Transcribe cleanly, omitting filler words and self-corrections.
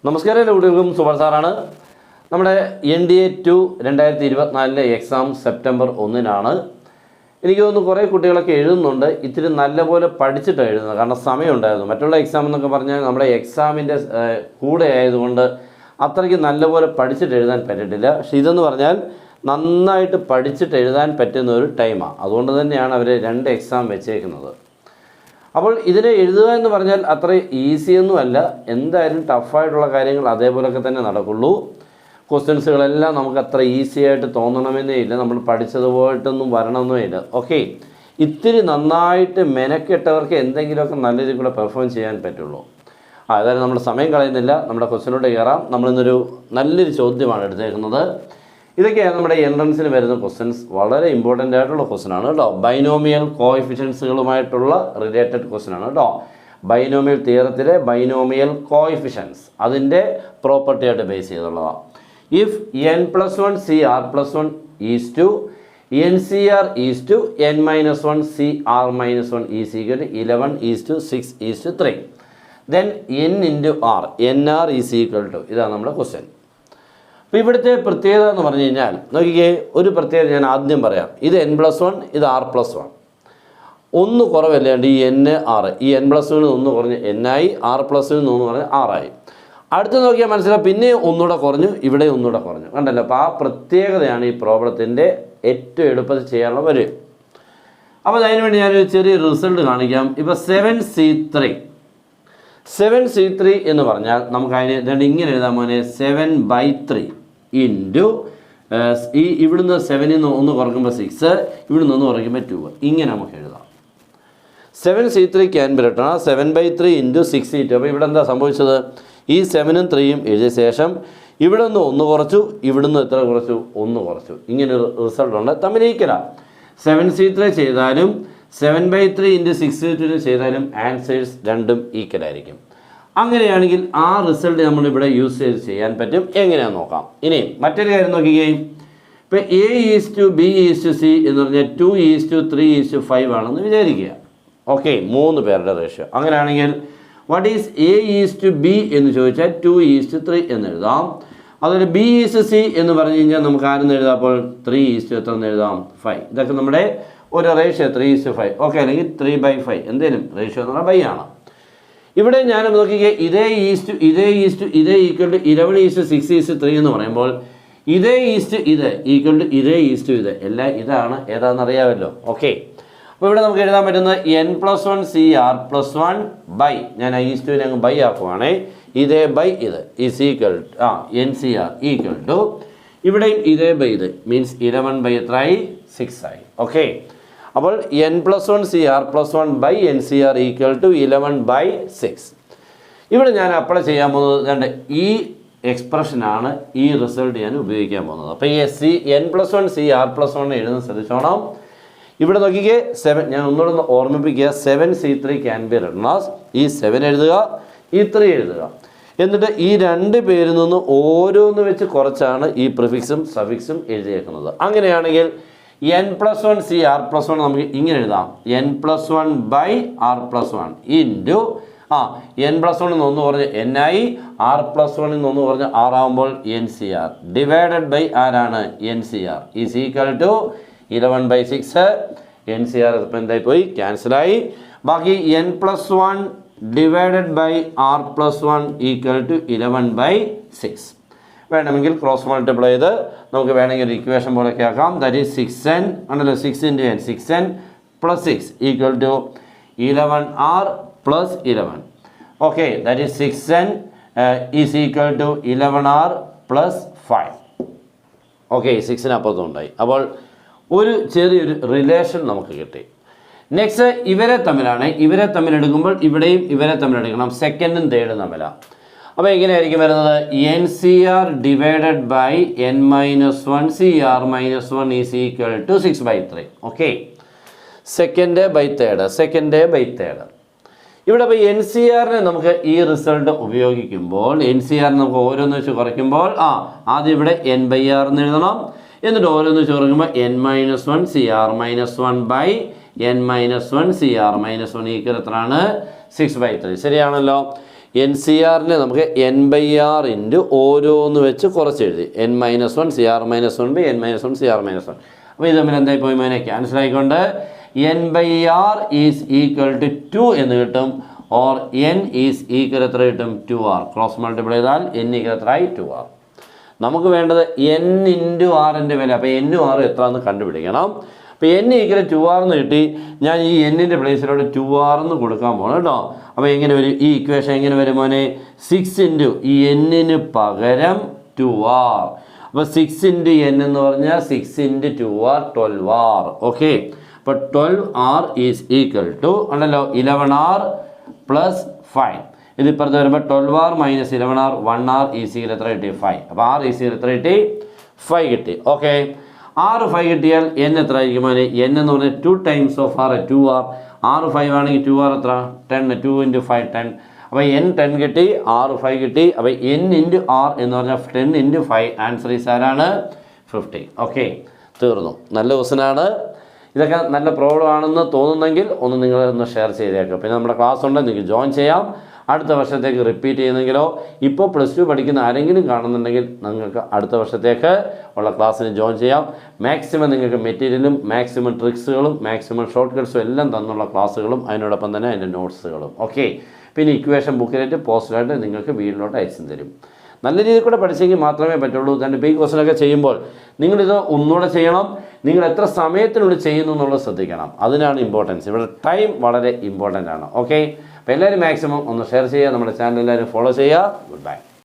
നമസ്കാരം, എല്ലാ കുട്ടികൾക്കും സുഭാഷ് സാറാണ്. നമ്മുടെ NDA 2 2024 എക്സാം സെപ്റ്റംബർ 1-നാണ്. എനിക്ക് തോന്നുന്നു കുറേ കുട്ടികളൊക്കെ എഴുതുന്നുണ്ട്. ഇത്തിരി നല്ലപോലെ പഠിച്ചിട്ടാണ് എഴുതുന്നത്. കാരണം സമയമുണ്ടായിരുന്നു. മറ്റുള്ള എക്സാം എന്നൊക്കെ പറഞ്ഞാൽ നമ്മുടെ എക്സാമിൻ്റെ കൂടെ ആയതുകൊണ്ട് അത്രയ്ക്ക് നല്ലപോലെ പഠിച്ചിട്ട് എഴുതാൻ പറ്റിയിട്ടില്ല. പക്ഷെ ഇതെന്ന് പറഞ്ഞാൽ നന്നായിട്ട് പഠിച്ചിട്ട് എഴുതാൻ പറ്റുന്ന ഒരു ടൈമാണ്. അതുകൊണ്ട് തന്നെയാണ് അവർ 2 എക്സാം വെച്ചേക്കുന്നത്. അപ്പോൾ ഇതിനെ എഴുതുക എന്ന് പറഞ്ഞാൽ അത്ര ഈസിയൊന്നുമല്ല. എന്തായാലും ടഫായിട്ടുള്ള കാര്യങ്ങൾ അതേപോലെയൊക്കെ തന്നെ നടക്കുള്ളൂ. ക്വസ്റ്റ്യൻസുകളെല്ലാം നമുക്ക് അത്ര ഈസി ആയിട്ട് തോന്നണമെന്നേ ഇല്ല. നമ്മൾ പഠിച്ചതുപോയിട്ടൊന്നും വരണമെന്നേ ഇല്ല. ഓക്കെ, ഇത്തിരി നന്നായിട്ട് മെനക്കെട്ടവർക്ക് എന്തെങ്കിലുമൊക്കെ നല്ല രീതിയിൽ കൂടെ പെർഫോം ചെയ്യാൻ പറ്റുള്ളൂ. അതായത് നമ്മൾ സമയം കളയുന്നില്ല, നമ്മുടെ ക്വസ്റ്റ്യനോട് കയറാം. നമ്മളിന്നൊരു നല്ലൊരു ചോദ്യമാണ് എടുത്തേക്കുന്നത്. ഇതൊക്കെയാണ് നമ്മുടെ എൻട്രൻസിന് വരുന്ന ക്വസ്റ്റ്യൻസ്. വളരെ ഇമ്പോർട്ടൻ്റ് ആയിട്ടുള്ള ക്വസ്റ്റ്യനാണ് കേട്ടോ. ബൈനോമിയൽ കോഎഫിഷ്യൻസുകളുമായിട്ടുള്ള റിലേറ്റഡ് ക്വസ്റ്റ്യനാണ് കേട്ടോ. ബൈനോമിയൽ തിയറത്തിലെ ബൈനോമിയൽ കോഎഫിഷ്യൻസ് അതിൻ്റെ പ്രോപ്പർട്ടി ആയിട്ട് ബേസ് ചെയ്തുള്ളതാണ്. If n+1 CR+1 is to NCR is to n-1 CR-1 is equal to 11:6:3 then n × r nr is equal to, ഇതാണ് നമ്മുടെ ക്വസ്റ്റ്യൻ. അപ്പോൾ ഇവിടുത്തെ പ്രത്യേകത എന്ന് പറഞ്ഞു കഴിഞ്ഞാൽ നോക്കിക്കേ, ഒരു പ്രത്യേകത ഞാൻ ആദ്യം പറയാം. ഇത് n+1, ഇത് r+1. ഒന്ന് കുറവല്ലാണ്ട് ഈ n/r, ഈ n+1 ഒന്ന് കുറഞ്ഞ് n-ആയി, r+1 ഒന്ന് കുറഞ്ഞ് r-ആയി. അടുത്ത് നോക്കിയാൽ മനസ്സിലാവും, പിന്നെ ഒന്നുകൂടെ കുറഞ്ഞു, ഇവിടെ ഒന്നുകൂടെ കുറഞ്ഞു. കണ്ടല്ലോ. അപ്പോൾ ആ പ്രത്യേകതയാണ് ഈ പ്രോബ്ലത്തിൻ്റെ ഏറ്റവും എളുപ്പത്തിൽ ചെയ്യാനുള്ള വഴി. അപ്പോൾ അതിനുവേണ്ടി ഞാനൊരു ചെറിയ റിസൾട്ട് കാണിക്കാം. ഇപ്പോൾ 7C3 എന്ന് പറഞ്ഞാൽ നമുക്ക് അതിന് ഇങ്ങനെ എഴുതാൻ മോനെ, 7/3 ഇൻറ്റു ഈ ഇവിടുന്ന് 7-ൽ നിന്ന് ഒന്ന് കുറയ്ക്കുമ്പോൾ 6, ഇവിടുന്ന് ഒന്ന് കുറയ്ക്കുമ്പോൾ 2. ഇങ്ങനെ നമുക്ക് എഴുതാം. 7C3 can be written 7/3 into 6C2. അപ്പോൾ ഇവിടെ എന്താ സംഭവിച്ചത്? ഈ 7ഉം 3ഉം എഴുതിയ ശേഷം ഇവിടെ നിന്ന് ഒന്ന് കുറച്ചു, ഇവിടുന്ന് എത്ര കുറച്ചു? ഒന്ന് കുറച്ചു. ഇങ്ങനൊരു റിസൾട്ടുണ്ട്. തമ്മിൽ ഈക്വലാണ്. 7C3 ചെയ്താലും 7/3 ഇൻറ്റു 6C2 ചെയ്താലും ആൻസേഴ്സ് രണ്ടും ഈക്വൽ ആയിരിക്കും. അങ്ങനെയാണെങ്കിൽ ആ റിസൾട്ട് നമ്മളിവിടെ യൂസ് ചെയ്ത് ചെയ്യാൻ പറ്റും. എങ്ങനെയാണെന്ന് നോക്കാം. ഇനി മറ്റൊരു കാര്യം നോക്കിക്കേ. ഇപ്പോൾ A:B:C എന്ന് പറഞ്ഞാൽ 2:3:5 ആണെന്ന് വിചാരിക്കുക. ഓക്കെ, 3 പേരുടെ റേഷ്യോ. അങ്ങനെയാണെങ്കിൽ വാട്ട് ഈസ് A:B എന്ന് ചോദിച്ചാൽ 2:3 എന്ന് എഴുതാം. അതുപോലെ B:C എന്ന് പറഞ്ഞു കഴിഞ്ഞാൽ നമുക്ക് ആരെന്ന് എഴുതാം? അപ്പോൾ 3:3 എന്ന് എഴുതാം, 5. ഇതൊക്കെ നമ്മുടെ ഒരു റേഷ്യോ 3:5. ഓക്കെ, അല്ലെങ്കിൽ 3/5 എന്തേലും റേഷ്യോ എന്ന് പറഞ്ഞാൽ ബൈ ആണ്. ഇവിടെ ഞാൻ നോക്കിക്കേ, ഇതേ ഈക്വൽ ടു 11:6:3 എന്ന് പറയുമ്പോൾ ഇതേ ഈക്വൽ ടു ഇത് എല്ലാം ഇതാണ്. ഏതാണെന്നറിയാമല്ലോ. ഓക്കെ, അപ്പോൾ ഇവിടെ നമുക്ക് എഴുതാൻ പറ്റുന്നത് n+1 CR+1 ബൈ, ഞാൻ ഈസ്റ്റുവിനെ അങ്ങ് ബൈ ആക്കുവാണേ, ഇതേ ബൈ ഇത് is equal NCR equal to ഇവിടെയും ഇതേ ബൈ ഇത് മീൻസ് 11 എത്രയായി? 6 ആയി. ഓക്കെ, അപ്പോൾ n+1 CR+1 by NCR equal to 11/6. ഇവിടെ ഞാൻ അപ്ലൈ ചെയ്യാൻ പോകുന്നത് ഈ എക്സ്പ്രഷനാണ്, ഈ റിസൾട്ട് ഞാൻ ഉപയോഗിക്കാൻ പോകുന്നത്. അപ്പോൾ ഈ n+1 CR+1 എഴുതുന്ന ശ്രദ്ധിച്ചോണം. ഇവിടെ നോക്കിക്കേ, 7, ഞാൻ ഒന്നുകൂടെ ഓർമ്മിപ്പിക്കുക, 7C3 can be written as, ഈ 7 എഴുതുക, ഈ 3 എഴുതുക. എന്നിട്ട് ഈ 2 പേരിൽ നിന്ന് ഓരോന്ന് വെച്ച് കുറച്ചാണ് ഈ പ്രിഫിക്സും സഫിക്സും എഴുതിയേക്കുന്നത്. അങ്ങനെയാണെങ്കിൽ n+1 CR+1 നമുക്ക് ഇങ്ങനെ എഴുതാം, n+1/r+1 ഇൻറ്റു n+1 ഒന്ന് പറഞ്ഞ് n-ആയി, r+1 ഒന്ന് പറഞ്ഞ് r ആകുമ്പോൾ NCR ഡിവൈഡഡ് ബൈ ആരാണ്? NCR is equal to 11/6. NCR എന്തായി പോയി? ക്യാൻസലായി. ബാക്കി n+1 divided by r+1 equal to 11/6. വേണമെങ്കിൽ ക്രോസ് മൾട്ടിപ്ലൈ ചെയ്ത് നമുക്ക് വേണമെങ്കിൽ ഒരു ഇക്വേഷൻ പോലെയൊക്കെ ആക്കാം. ദാറ്റ് ഈസ് 6n ആണല്ലോ, 6 × n, 6n + 6 equal to 11r + 11. Okay, that is 6n is equal to 11r + 5. Okay, 6ന് അപ്പുറത്തുണ്ടായി. അപ്പോൾ ഒരു ചെറിയൊരു റിലേഷൻ നമുക്ക് കിട്ടി. നെക്സ്റ്റ് ഇവരെ തമ്മിലെടുക്കുമ്പോൾ ഇവിടെയും ഇവരെ തമ്മിലെടുക്കണം, സെക്കൻഡും തേർഡും തമ്മിലാണ്. അപ്പോൾ എങ്ങനെയായിരിക്കും വരുന്നത്? NCR divided by n-1 CR-1 is equal to 6/3. Okay, second by third. ഇവിടെ ഇപ്പോൾ NCRനെ നമുക്ക് ഈ റിസൾട്ട് ഉപയോഗിക്കുമ്പോൾ NCR നമുക്ക് ഓരോന്ന് വെച്ച് കുറയ്ക്കുമ്പോൾ ആദ്യം ഇവിടെ n/r എന്ന് എഴുതണം. എന്നിട്ട് ഓരോന്ന് വെച്ച് കുറയ്ക്കുമ്പോൾ n-1 CR-1 by n-1 CR-1 equal എത്രയാണ്? 6/3. ശരിയാണല്ലോ. NCRനെ നമുക്ക് n/r ഇൻറ്റു ഓരോന്ന് വെച്ച് കുറച്ച് എഴുതി n-1 CR-1 by n-1 CR-1. അപ്പോൾ ഇത് തമ്മിൽ എന്തായി പോയി മോനെ ക്യാൻസൽ ആയിക്കൊണ്ട് n/r ഈസ് ഈക്വൽ ടു 2 എന്ന് കിട്ടും. ഓർ n ഈസ് ഈക്വൽ എത്ര കിട്ടും? 2r. ക്രോസ് മൾട്ടിപ്ലൈ ചെയ്താൽ n ഈക്വൽ എത്രയായി? 2r. നമുക്ക് വേണ്ടത് n ഇൻറ്റു ആറിൻ്റെ വില. അപ്പോൾ n ഉം r എത്ര എന്ന് കണ്ടുപിടിക്കണം. അപ്പോൾ n ഈക്വൽ 2r എന്ന് കിട്ടി. ഞാൻ ഈ n-ൻ്റെ പ്ലേസിലോട്ട് 2r എന്ന് കൊടുക്കാൻ പോകണം കേട്ടോ. അപ്പോൾ എങ്ങനെ വരും ഈ ഇക്വേഷൻ? എങ്ങനെ വരും മോനെ? 6 ഇൻറ്റു ഈ n-ന് പകരം 2r. അപ്പോൾ 6 ഇൻറ്റു n എന്ന് പറഞ്ഞാൽ 6 ഇൻറ്റു 2r 12r. ഓക്കെ, അപ്പോൾ 12r ഈസ് ഈക്വൽ ടു ഉണ്ടല്ലോ 11r പ്ലസ് 5. ഇതിപ്പുറത്ത് വരുമ്പോൾ 12r minus 11r 1r is equal എത്ര കിട്ടി? 5. അപ്പോൾ r ഈസ് ഈക്വൽ എത്ര കിട്ടി? 5 കിട്ടി. ഓക്കെ, r 5 കിട്ടിയാൽ n എത്ര ആയിരിക്കും മോനെ? n എന്ന് പറഞ്ഞാൽ 2 times of r 2r. r 5 ആണെങ്കിൽ 2r എത്ര? 10. 2 ഇൻറ്റു 5 10. അപ്പോൾ n 10 കിട്ടി, r 5 കിട്ടി. അപ്പോൾ n ഇൻറ്റു r എന്ന് പറഞ്ഞാൽ 10 ഇൻറ്റു 5. ആൻസർ ഈസ് ആരാണ്? 50. ഓക്കെ, തീർന്നു. നല്ല ക്വസ്റ്റ്യനാണ്. ഇതൊക്കെ നല്ല പ്രോബ്ലം ആണെന്ന് തോന്നുന്നെങ്കിൽ നിങ്ങൾ ഒന്ന് ഷെയർ ചെയ്തേക്കുക. പിന്നെ നമ്മുടെ ക്ലാസ് ഉണ്ട്, നിങ്ങൾക്ക് ജോയിൻ ചെയ്യാം. അടുത്ത വർഷത്തേക്ക് റിപ്പീറ്റ് ചെയ്യുന്നെങ്കിലോ ഇപ്പോൾ +2 പഠിക്കുന്ന ആരെങ്കിലും കാണുന്നുണ്ടെങ്കിൽ നിങ്ങൾക്ക് അടുത്ത വർഷത്തേക്ക് ഉള്ള ക്ലാസ്സിന് ജോയിൻ ചെയ്യാം. മാക്സിമം നിങ്ങൾക്ക് മെറ്റീരിയലും മാക്സിമം ട്രിക്സുകളും മാക്സിമം ഷോർട്ട് കട്ട്സും എല്ലാം തന്നുള്ള ക്ലാസ്സുകളും അതിനോടൊപ്പം തന്നെ അതിൻ്റെ നോട്ട്സുകളും. ഓക്കെ, പിന്നെ ഇക്വേഷൻ ബുക്കിലേക്ക് പോസ്റ്റലായിട്ട് നിങ്ങൾക്ക് വീട്ടിലോട്ട് അയച്ചു തരും. നല്ല രീതിയിൽ കൂടെ പഠിച്ചെങ്കിൽ മാത്രമേ പറ്റുള്ളൂ. തന്നെ ബേക്ക് ക്വസ്റ്റനൊക്കെ ചെയ്യുമ്പോൾ നിങ്ങളിത് ഒന്നുകൂടെ ചെയ്യണം. നിങ്ങൾ എത്ര സമയത്തിനുള്ളിൽ ചെയ്യുന്നു എന്നുള്ളത് ശ്രദ്ധിക്കണം. അതിനാണ് ഇമ്പോർട്ടൻസ്. ഇവിടെ ടൈം വളരെ ഇമ്പോർട്ടൻ്റ് ആണ്. ഓക്കെ, അപ്പോൾ എല്ലാവരും മാക്സിമം ഒന്ന് ഷെയർ ചെയ്യുക. നമ്മുടെ ചാനൽ എല്ലാവരും ഫോളോ ചെയ്യുക. Good bye.